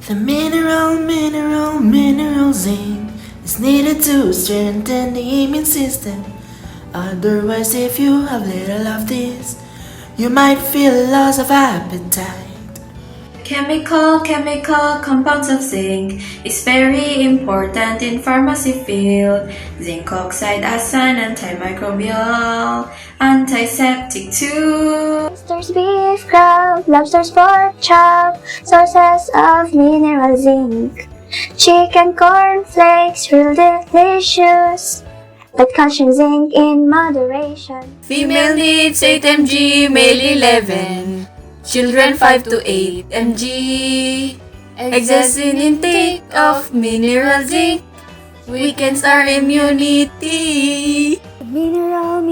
The mineral zinc is needed to strengthen the immune system. Otherwise, if you have little of this, you might feel a loss of appetite. Chemical compounds of zinc is very important in pharmacy field. Zinc oxide as an antimicrobial, antiseptic too. Lobster's beef crab, lobster's pork chop, sources of mineral zinc. Chicken corn flakes, real delicious, but calcium zinc in moderation. Female needs 8 mg, male 11. Children 5 to 8 mg. Excessive intake of mineral zinc weakens our immunity. Mineral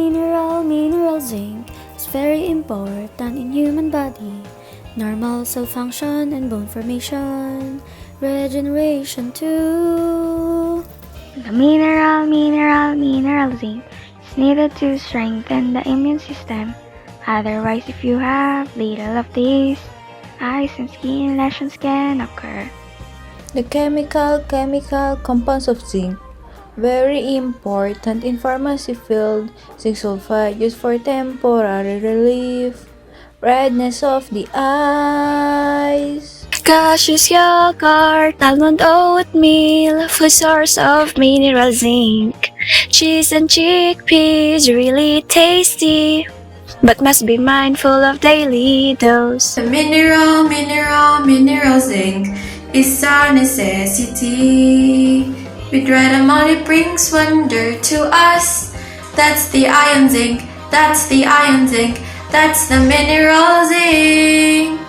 zinc is very important in human body. Normal cell function and bone formation, regeneration too. The mineral zinc is needed to strengthen the immune system. Otherwise, if you have little of this, eyes and skin lesions can occur. The chemical compounds of zinc, very important in pharmacy field. Zinc sulfide used for temporary relief, redness of the eyes. Cashews, yogurt, almond oatmeal, food source of mineral zinc. Cheese and chickpeas, really tasty, but must be mindful of daily dose. The mineral zinc is a necessity. With red amount it brings wonder to us. That's the iron zinc, that's the mineral zinc.